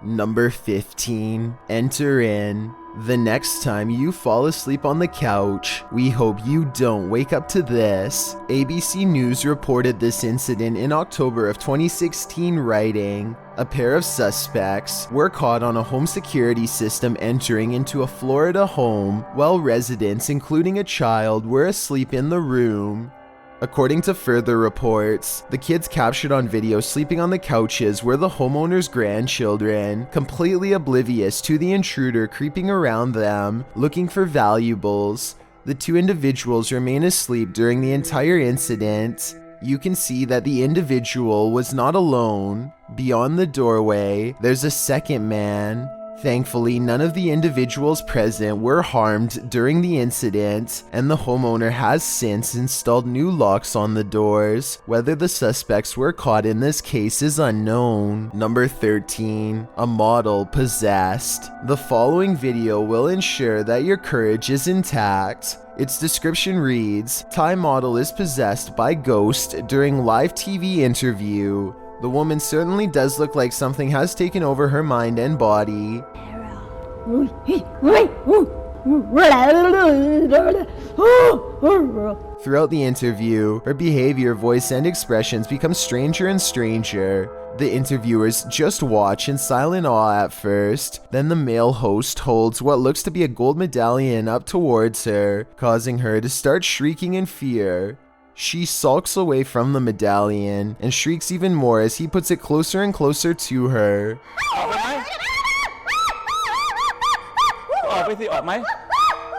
Number 15. Enter in. The next time you fall asleep on the couch, we hope you don't wake up to this. ABC News reported this incident in October of 2016, writing, "A pair of suspects were caught on a home security system entering into a Florida home while residents, including a child, were asleep in the room." According to further reports, the kids captured on video sleeping on the couches were the homeowner's grandchildren, completely oblivious to the intruder creeping around them, looking for valuables. The two individuals remain asleep during the entire incident. You can see that the individual was not alone. Beyond the doorway, there's a second man. Thankfully, none of the individuals present were harmed during the incident, and the homeowner has since installed new locks on the doors. Whether the suspects were caught in this case is unknown. Number 13. A model possessed. The following video will ensure that your courage is intact. Its description reads, Thai model is possessed by ghost during live TV interview. The woman certainly does look like something has taken over her mind and body. Throughout the interview, her behavior, voice, and expressions become stranger and stranger. The interviewers just watch in silent awe at first. Then the male host holds what looks to be a gold medallion up towards her, causing her to start shrieking in fear. She sulks away from the medallion and shrieks even more as he puts it closer and closer to her.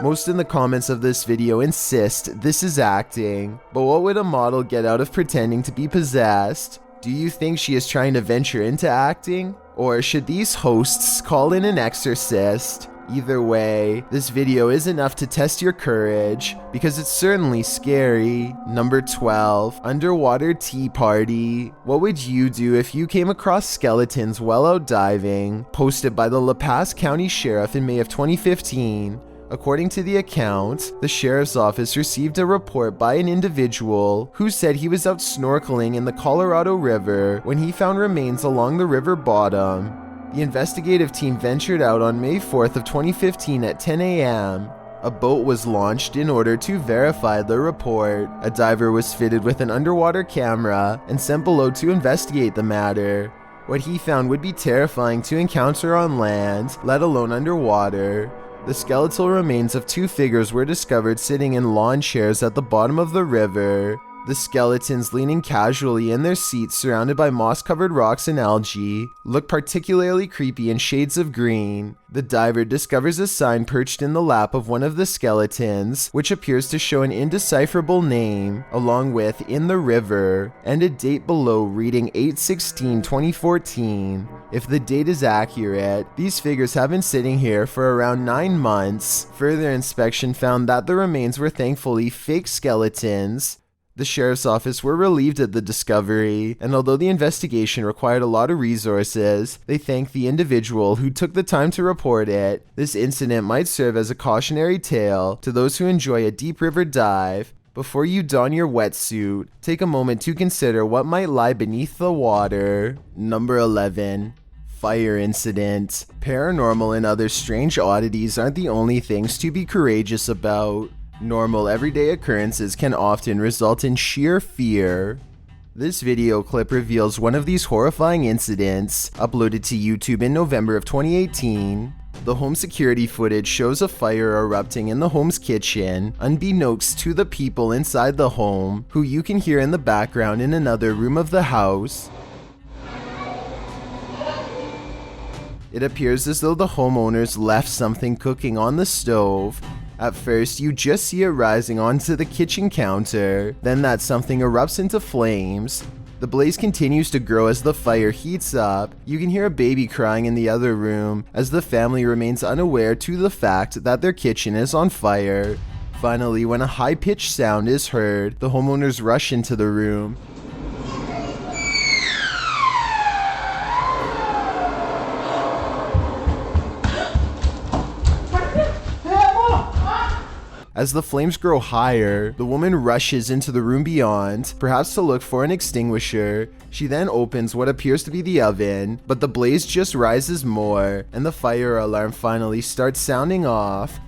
Most in the comments of this video insist this is acting, but what would a model get out of pretending to be possessed? Do you think she is trying to venture into acting? Or should these hosts call in an exorcist? Either way, this video is enough to test your courage, because it's certainly scary. Number 12. Underwater tea party. What would you do if you came across skeletons while out diving? Posted by the La Paz County Sheriff in May of 2015. According to the account, the sheriff's office received a report by an individual who said he was out snorkeling in the Colorado River when he found remains along the river bottom. The investigative team ventured out on May 4th of 2015 at 10 a.m. A boat was launched in order to verify the report. A diver was fitted with an underwater camera and sent below to investigate the matter. What he found would be terrifying to encounter on land, let alone underwater. The skeletal remains of two figures were discovered sitting in lawn chairs at the bottom of the river. The skeletons, leaning casually in their seats surrounded by moss-covered rocks and algae, look particularly creepy in shades of green. The diver discovers a sign perched in the lap of one of the skeletons, which appears to show an indecipherable name, along with "in the river," and a date below reading 8/16/2014. If the date is accurate, these figures have been sitting here for around 9 months. Further inspection found that the remains were thankfully fake skeletons. The sheriff's office were relieved at the discovery, and although the investigation required a lot of resources, they thank the individual who took the time to report it. This incident might serve as a cautionary tale to those who enjoy a deep river dive. Before you don your wetsuit, take a moment to consider what might lie beneath the water. Number 11. Fire incident. Paranormal and other strange oddities aren't the only things to be courageous about. Normal everyday occurrences can often result in sheer fear. This video clip reveals one of these horrifying incidents, uploaded to YouTube in November of 2018. The home security footage shows a fire erupting in the home's kitchen, unbeknownst to the people inside the home, who you can hear in the background in another room of the house. It appears as though the homeowners left something cooking on the stove. At first, you just see it rising onto the kitchen counter, then that something erupts into flames. The blaze continues to grow as the fire heats up. You can hear a baby crying in the other room, as the family remains unaware to the fact that their kitchen is on fire. Finally, when a high-pitched sound is heard, the homeowners rush into the room. As the flames grow higher, the woman rushes into the room beyond, perhaps to look for an extinguisher. She then opens what appears to be the oven, but the blaze just rises more, and the fire alarm finally starts sounding off.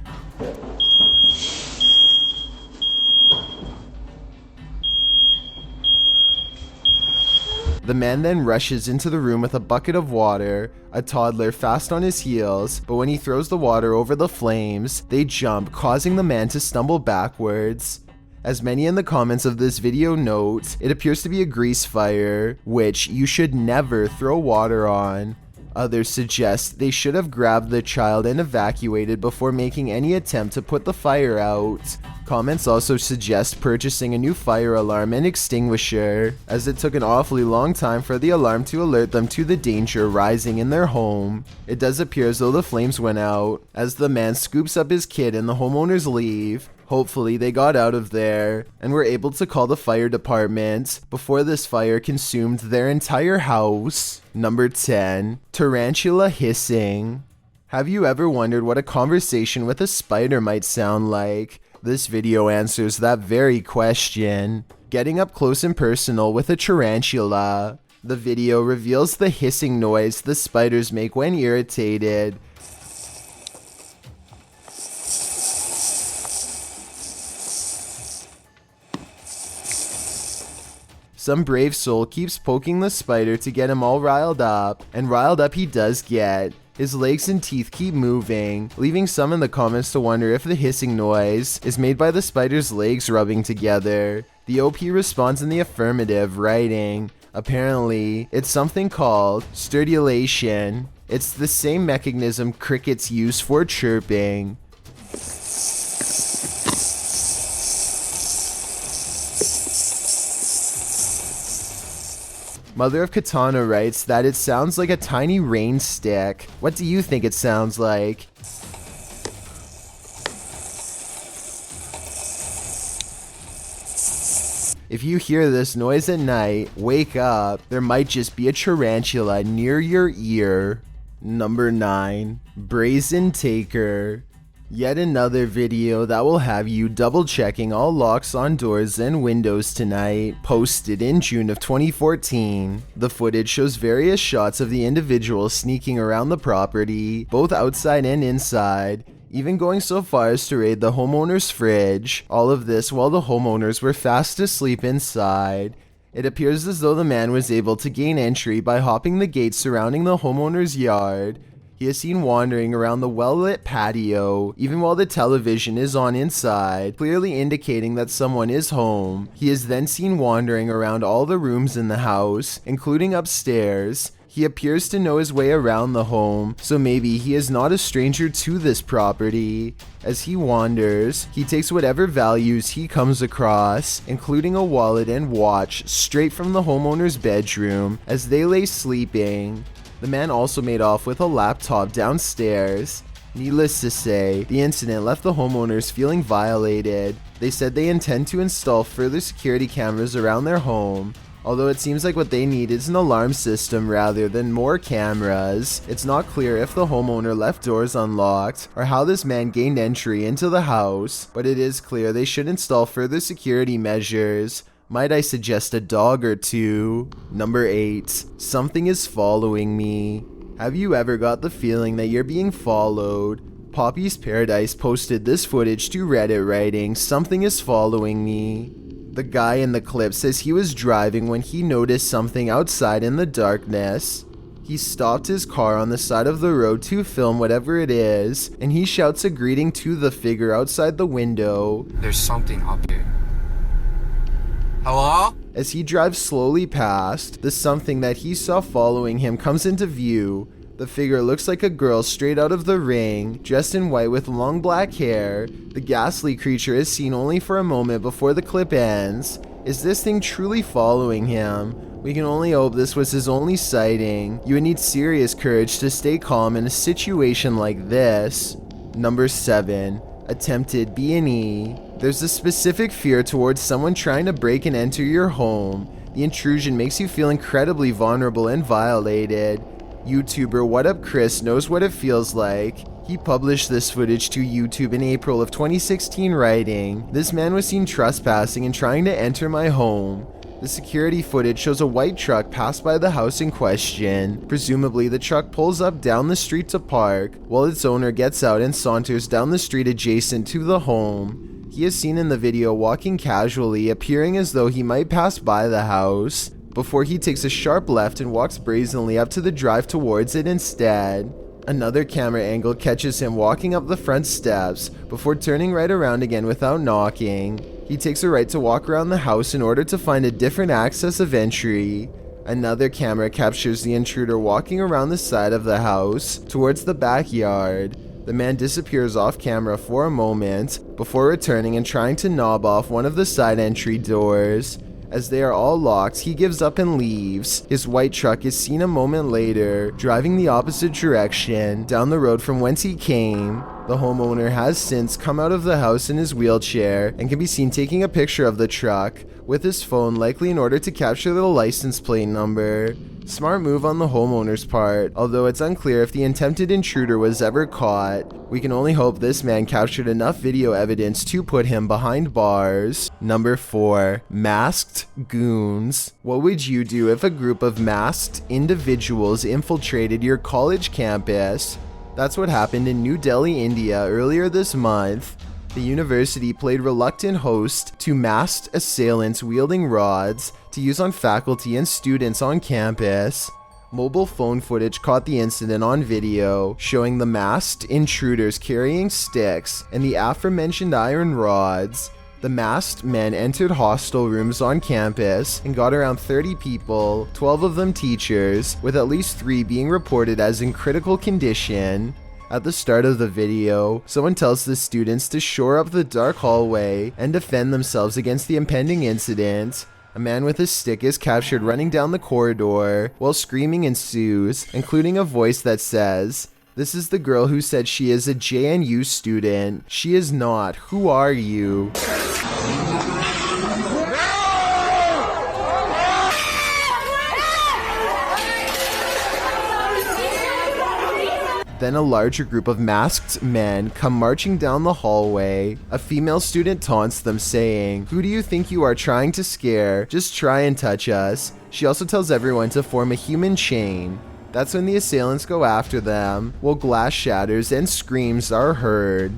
The man then rushes into the room with a bucket of water, a toddler fast on his heels, but when he throws the water over the flames, they jump, causing the man to stumble backwards. As many in the comments of this video note, it appears to be a grease fire, which you should never throw water on. Others suggest they should have grabbed the child and evacuated before making any attempt to put the fire out. Comments also suggest purchasing a new fire alarm and extinguisher, as it took an awfully long time for the alarm to alert them to the danger rising in their home. It does appear as though the flames went out, as the man scoops up his kid and the homeowners leave. Hopefully they got out of there and were able to call the fire department before this fire consumed their entire house. Number 10. Tarantula hissing. Have you ever wondered what a conversation with a spider might sound like? This video answers that very question. Getting up close and personal with a tarantula. The video reveals the hissing noise the spiders make when irritated. Some brave soul keeps poking the spider to get him all riled up, and riled up he does get. His legs and teeth keep moving, leaving some in the comments to wonder if the hissing noise is made by the spider's legs rubbing together. The OP responds in the affirmative, writing, apparently, it's something called stridulation. It's the same mechanism crickets use for chirping. Mother of Katana writes that it sounds like a tiny rain stick. What do you think it sounds like? If you hear this noise at night, wake up. There might just be a tarantula near your ear. Number 9. Brazen Taker. Yet another video that will have you double checking all locks on doors and windows tonight, posted in June of 2014. The footage shows various shots of the individual sneaking around the property, both outside and inside, even going so far as to raid the homeowner's fridge. All of this while the homeowners were fast asleep inside. It appears as though the man was able to gain entry by hopping the gate surrounding the homeowner's yard. He is seen wandering around the well-lit patio, even while the television is on inside, clearly indicating that someone is home. He is then seen wandering around all the rooms in the house, including upstairs. He appears to know his way around the home, so maybe he is not a stranger to this property. As he wanders, he takes whatever values he comes across, including a wallet and watch, straight from the homeowner's bedroom as they lay sleeping. The man also made off with a laptop downstairs. Needless to say, the incident left the homeowners feeling violated. They said they intend to install further security cameras around their home. Although it seems like what they need is an alarm system rather than more cameras. It's not clear if the homeowner left doors unlocked or how this man gained entry into the house, but it is clear they should install further security measures. Might I suggest a dog or two? Number 8. Something is following me. Have you ever got the feeling that you're being followed? Poppy's Paradise posted this footage to Reddit writing, something is following me. The guy in the clip says he was driving when he noticed something outside in the darkness. He stopped his car on the side of the road to film whatever it is, and he shouts a greeting to the figure outside the window. There's something up here. Hello? As he drives slowly past, the something that he saw following him comes into view. The figure looks like a girl straight out of The Ring, dressed in white with long black hair. The ghastly creature is seen only for a moment before the clip ends. Is this thing truly following him? We can only hope this was his only sighting. You would need serious courage to stay calm in a situation like this. Number 7. Attempted B&E. There's a specific fear towards someone trying to break and enter your home. The intrusion makes you feel incredibly vulnerable and violated. YouTuber What Up Chris knows what it feels like. He published this footage to YouTube in April of 2016, writing, "This man was seen trespassing and trying to enter my home. The security footage shows a white truck pass by the house in question. Presumably, the truck pulls up down the street to park, while its owner gets out and saunters down the street adjacent to the home. He is seen in the video walking casually, appearing as though he might pass by the house, before he takes a sharp left and walks brazenly up to the drive towards it instead. Another camera angle catches him walking up the front steps, before turning right around again without knocking. He takes a right to walk around the house in order to find a different access of entry. Another camera captures the intruder walking around the side of the house, towards the backyard. The man disappears off camera for a moment, before returning and trying to knob off one of the side entry doors. As they are all locked, he gives up and leaves. His white truck is seen a moment later, driving the opposite direction, down the road from whence he came. The homeowner has since come out of the house in his wheelchair and can be seen taking a picture of the truck with his phone, likely in order to capture the license plate number. Smart move on the homeowner's part, although it's unclear if the attempted intruder was ever caught. We can only hope this man captured enough video evidence to put him behind bars. Number 4. Masked goons. What would you do if a group of masked individuals infiltrated your college campus? That's what happened in New Delhi, India earlier this month. The university played reluctant host to masked assailants wielding rods to use on faculty and students on campus. Mobile phone footage caught the incident on video, showing the masked intruders carrying sticks and the aforementioned iron rods. The masked men entered hostel rooms on campus and got around 30 people, 12 of them teachers, with at least 3 being reported as in critical condition. At the start of the video, someone tells the students to shore up the dark hallway and defend themselves against the impending incident. A man with a stick is captured running down the corridor, while screaming ensues, including a voice that says, "This is the girl who said she is a JNU student. She is not. Who are you?" Then a larger group of masked men come marching down the hallway. A female student taunts them, saying, "Who do you think you are trying to scare? Just try and touch us." She also tells everyone to form a human chain. That's when the assailants go after them, while glass shatters and screams are heard.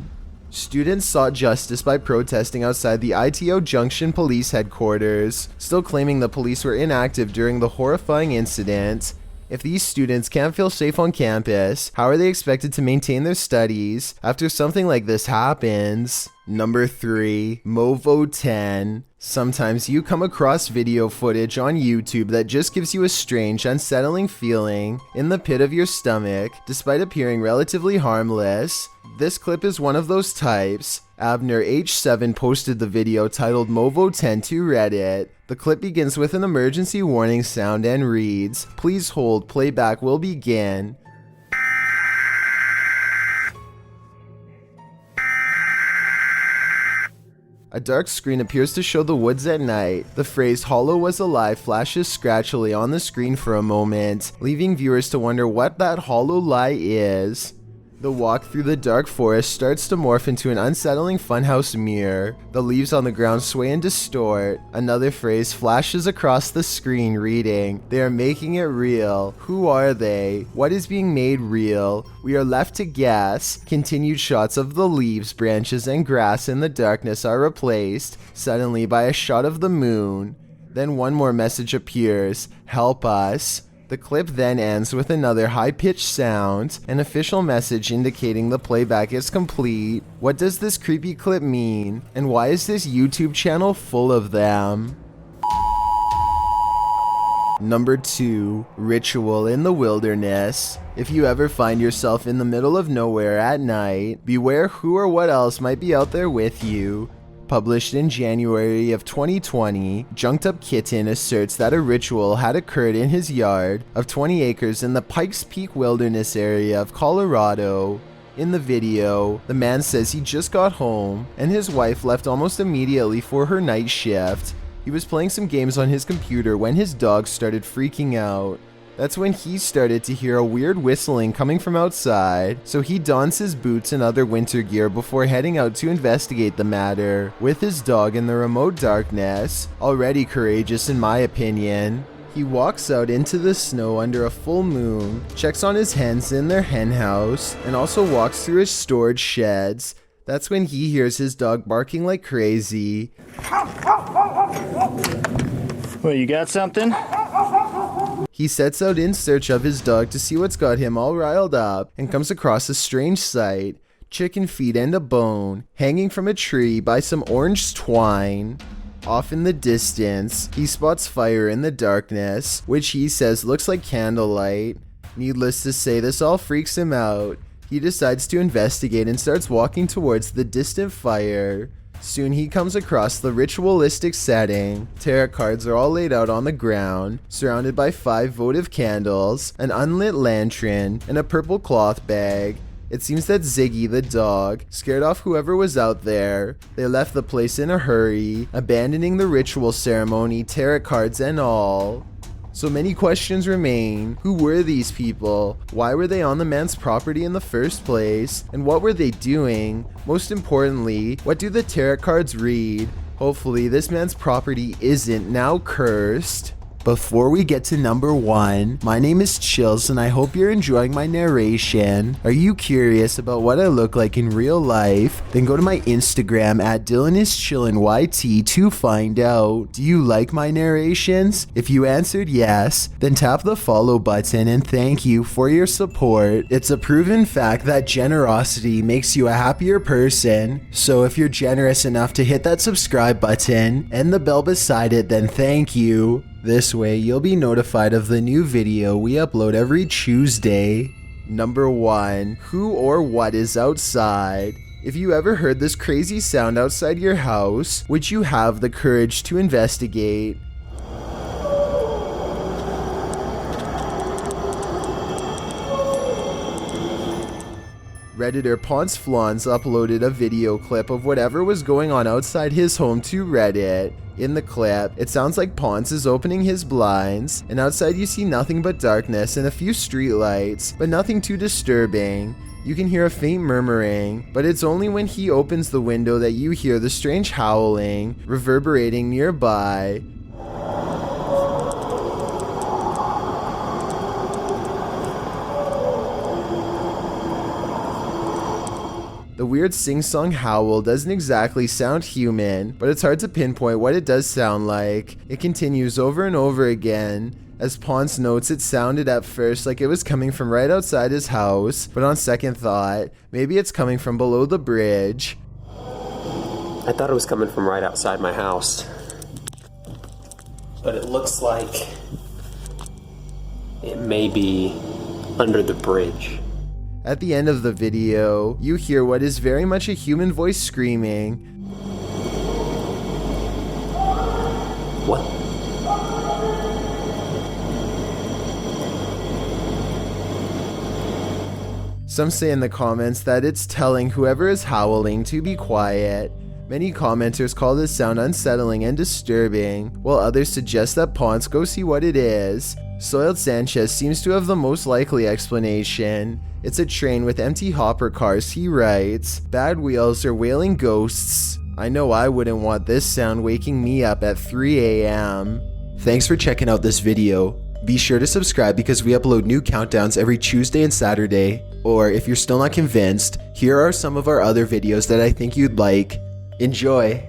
Students sought justice by protesting outside the ITO Junction Police Headquarters, still claiming the police were inactive during the horrifying incident. If these students can't feel safe on campus, how are they expected to maintain their studies after something like this happens? Number 3. Movo 10. Sometimes you come across video footage on YouTube that just gives you a strange, unsettling feeling in the pit of your stomach, despite appearing relatively harmless. This clip is one of those types. Abner H7 posted the video titled Movo 10 to Reddit. The clip begins with an emergency warning sound and reads, "Please hold, playback will begin." A dark screen appears to show the woods at night. The phrase "Hollow was alive" flashes scratchily on the screen for a moment, leaving viewers to wonder what that hollow lie is. The walk through the dark forest starts to morph into an unsettling funhouse mirror. The leaves on the ground sway and distort. Another phrase flashes across the screen reading, "They are making it real. Who are they? What is being made real? We are left to guess." Continued shots of the leaves, branches, and grass in the darkness are replaced, suddenly, by a shot of the moon. Then one more message appears, "Help us." The clip then ends with another high-pitched sound, an official message indicating the playback is complete. What does this creepy clip mean? And why is this YouTube channel full of them? Number 2. Ritual in the wilderness. If you ever find yourself in the middle of nowhere at night, beware who or what else might be out there with you. Published in January of 2020, Junked Up Kitten asserts that a ritual had occurred in his yard of 20 acres in the Pikes Peak Wilderness area of Colorado. In the video, the man says he just got home and his wife left almost immediately for her night shift. He was playing some games on his computer when his dog started freaking out. That's when he started to hear a weird whistling coming from outside, so he dons his boots and other winter gear before heading out to investigate the matter, with his dog in the remote darkness, already courageous in my opinion. He walks out into the snow under a full moon, checks on his hens in their hen house, and also walks through his storage sheds. That's when he hears his dog barking like crazy. Well, you got something? He sets out in search of his dog to see what's got him all riled up and comes across a strange sight. Chicken feet and a bone hanging from a tree by some orange twine. Off in the distance, he spots fire in the darkness, which he says looks like candlelight. Needless to say, this all freaks him out. He decides to investigate and starts walking towards the distant fire. Soon he comes across the ritualistic setting. Tarot cards are all laid out on the ground, surrounded by 5 votive candles, an unlit lantern, and a purple cloth bag. It seems that Ziggy the dog scared off whoever was out there. They left the place in a hurry, abandoning the ritual ceremony, tarot cards and all. So many questions remain. Who were these people? Why were they on the man's property in the first place? And what were they doing? Most importantly, what do the tarot cards read? Hopefully this man's property isn't now cursed. Before we get to number 1, my name is Chills and I hope you're enjoying my narration. Are you curious about what I look like in real life? Then go to my Instagram at DylanIsChillinYT to find out. Do you like my narrations? If you answered yes, then tap the follow button and thank you for your support. It's a proven fact that generosity makes you a happier person. So if you're generous enough to hit that subscribe button and the bell beside it, then thank you. This way, you'll be notified of the new video we upload every Tuesday. Number 1. Who or what is outside? If you ever heard this crazy sound outside your house, would you have the courage to investigate? Redditor Ponce Flans uploaded a video clip of whatever was going on outside his home to Reddit. In the clip, it sounds like Ponce is opening his blinds, and outside you see nothing but darkness and a few streetlights, but nothing too disturbing. You can hear a faint murmuring, but it's only when he opens the window that you hear the strange howling reverberating nearby. The weird sing-song howl doesn't exactly sound human, but it's hard to pinpoint what it does sound like. It continues over and over again. As Ponce notes, it sounded at first like it was coming from right outside his house, but on second thought, maybe it's coming from below the bridge. I thought it was coming from right outside my house, but it looks like it may be under the bridge. At the end of the video, you hear what is very much a human voice screaming. What? Some say in the comments that it's telling whoever is howling to be quiet. Many commenters call this sound unsettling and disturbing, while others suggest that Ponce go see what it is. Soiled Sanchez seems to have the most likely explanation. It's a train with empty hopper cars, he writes. Bad wheels or wailing ghosts. I know I wouldn't want this sound waking me up at 3 a.m. Thanks for checking out this video. Be sure to subscribe because we upload new countdowns every Tuesday and Saturday. Or if you're still not convinced, here are some of our other videos that I think you'd like. Enjoy!